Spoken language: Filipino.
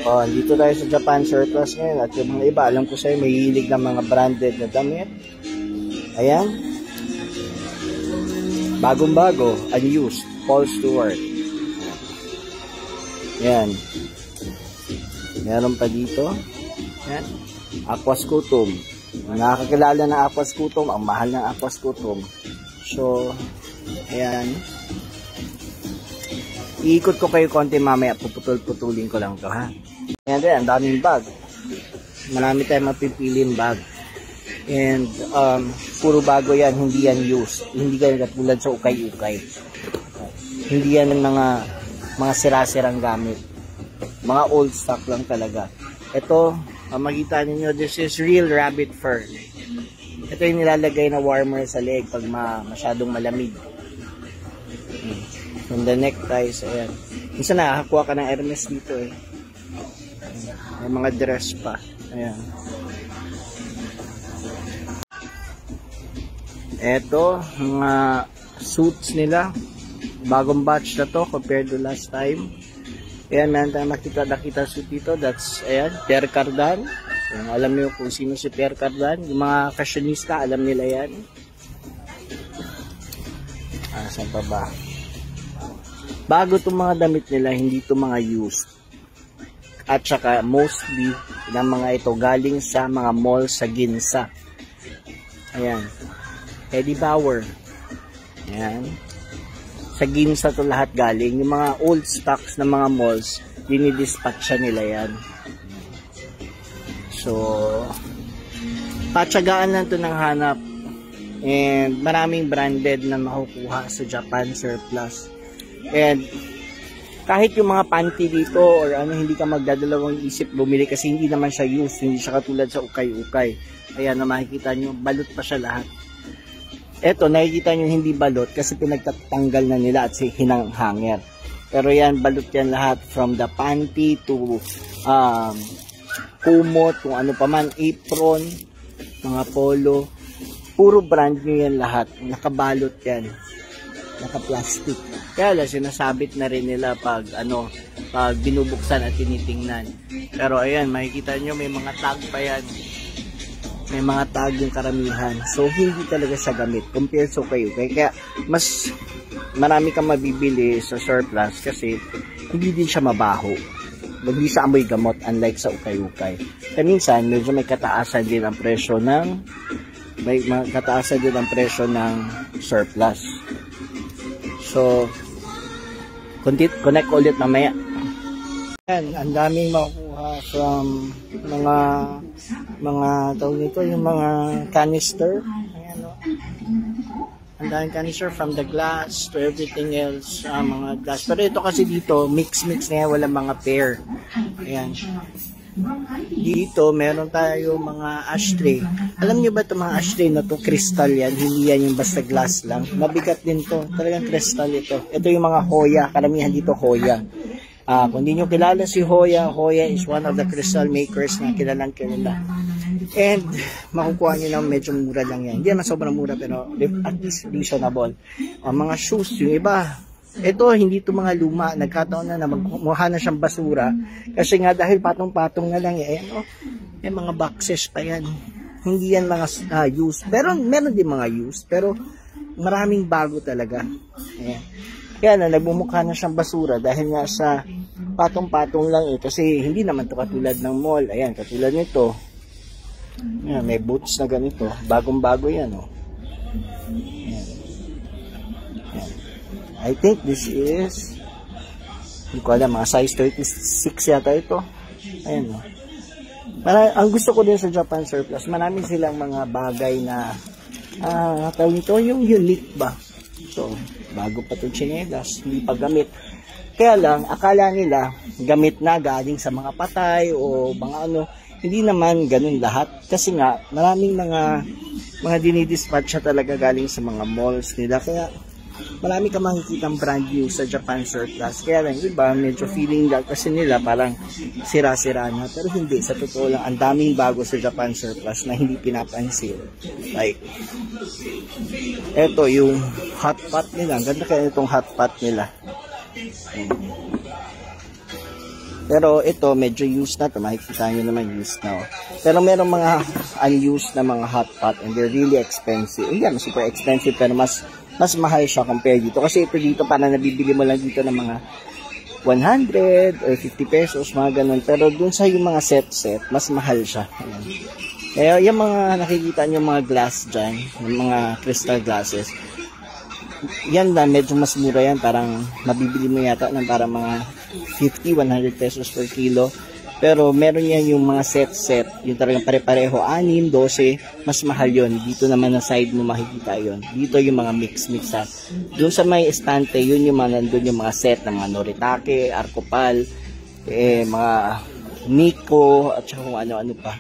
Oh, dito tayo sa Japan Surplus ngayon at yung mga iba, alam ko sa'yo, may hilig ng mga branded na damit. Ayan. Bagong-bago, unused, Paul Stewart. Ayan. Meron pa dito. Ayan. Aquascutum. Nakakilala ng Aquascutum, ang mahal ng Aquascutum. So, ayan. Iikot ko kayo konti mamaya, puputol-putulin ko lang to, ha. Ayan din, ang daming bag. Marami tayong mapipiling bag. And, puro bago yan, hindi yan used. Hindi yan katulad sa ukay-ukay. Hindi yan ng mga sira-sirang gamit. Mga old stock lang talaga. Ito, makita ninyo, this is real rabbit fur. Ito yung nilalagay na warmer sa leg pag masyadong malamig. And the neckties, ayan. Minsan nakakuha ka ng Hermes dito eh. May mga dress pa. Ayan. Eto, mga suits nila. Bagong batch na to compared to last time. Ayan, meron tayong nakita suit dito. That's, ayan, Pierre Cardin. Ayan, alam niyo kung sino si Pierre Cardin. Yung mga fashionista, alam nila yan. Saan pa ba? Bago itong mga damit nila, hindi ito mga used. At saka mostly ng mga ito galing sa mga mall sa Ginza. Ayan. Eddie Bauer. Ayan. Sa Ginza to lahat galing. Yung mga old stocks ng mga malls, dinidispatcha nila yan. So, patsagaan lang to ng hanap. And maraming branded na makukuha sa Japan Surplus. And kahit yung mga panty dito or ano, hindi ka magdadalawang isip bumili kasi hindi naman siya used, hindi siya katulad sa ukay-ukay. Ayan na makikita nyo, balot pa siya lahat. Eto, nakikita nyo hindi balot kasi pinagtatanggal na nila at hinang hanger. Pero yan, balot yan lahat from the panty to kumot, kung ano pa man, apron, mga polo. Puro brand nyo yan lahat. Nakabalot yan. Naka-plastic. Kaya lang, sinasabit na rin nila pag binubuksan at tinitingnan. Pero ayan, makikita nyo may mga tag pa yan. May mga tag yung karamihan. So, hindi talaga siya gamit compared sa ukay-ukay. Kaya, mas marami kang mabibili sa surplus kasi hindi din siya mabaho. Hindi siya amoy gamot unlike sa ukay-ukay. Kaya minsan, medyo may kataasan din ang presyo ng surplus. So, connect ulit mamaya. Yan, ang daming makukuha from mga tawag nito, yung mga canister. Ayan, no? Ang daming canister from the glass to everything else, mga glass. Pero ito kasi dito, mix na yan, walang mga pair. Ayan. Dito, meron tayo mga ashtray. Alam niyo ba itong mga ashtray na to crystal yan? Hindi yan yung basta glass lang. Mabigat din to. Talagang crystal ito. Ito yung mga Hoya. Karamihan dito Hoya. Kung hindi nyo kilala si Hoya, Hoya is one of the crystal makers na kilalang kilala. And makukuha nyo lang medyo mura lang yan. Hindi naman sobrang mura pero at least reasonable. Mga shoes, yung iba, ito, hindi ito mga luma. Nagkataon na magmukha na siyang basura. Kasi nga dahil patong-patong na lang. Ayan, may mga boxes pa yan. Hindi yan mga used. Pero meron din mga used. Pero maraming bago talaga. Ayan. Kaya na, nagmumukha na siyang basura. Dahil nga sa patong-patong lang kasi hindi naman ito katulad ng mall. Ayan, katulad nito. Ayan, may boots na ganito. Bagong-bago yan. Ayan. I think this is, hindi ko alam, mga size 36 yata ito. Ayan, no? Ang gusto ko din sa Japan Surplus, marami silang mga bagay na, tawag ito, yung unique ba? So, bago pa itong tsinelas, hindi pa gamit. Kaya lang, akala nila, gamit na galing sa mga patay o mga ano, hindi naman ganun lahat. Kasi nga, maraming mga dinidispatch talaga galing sa mga malls nila. Kaya, marami ka makikitang brand new sa Japan Surplus. Kaya lang, iba, medyo feeling lang kasi nila parang sira-sira na. Pero hindi, sa totoo lang, ang daming bago sa Japan Surplus na hindi pinapansin. Like, eto yung hot pot nila. Ang ganda kaya itong hot pot nila. Pero ito, medyo used na to. Makikita nyo naman used na. Oh. Pero meron mga unused na mga hot pot and they're really expensive. Hindi naman super expensive pero mas mahal siya compare dito. Kasi ito dito, parang nabibili mo lang dito ng mga 100 or 50 pesos, mga ganun. Pero dun sa yung mga set, mas mahal siya. Ayan. Kaya yung mga nakikita nyo mga glass dyan, yung mga crystal glasses, yan na, medyo mas mura yan. Parang mabibili mo yata ng parang mga 50-100 pesos per kilo. Pero meron yan yung mga set, yung talagang pare-pareho, 6, 12, mas mahal yon. Dito naman na side mo makikita yon. Dito yung mga mix ha. Doon sa may estante, yun yung mga nandun yung mga set ng mga Noritake, Arcopal, mga Nico, at saka kung ano-ano pa.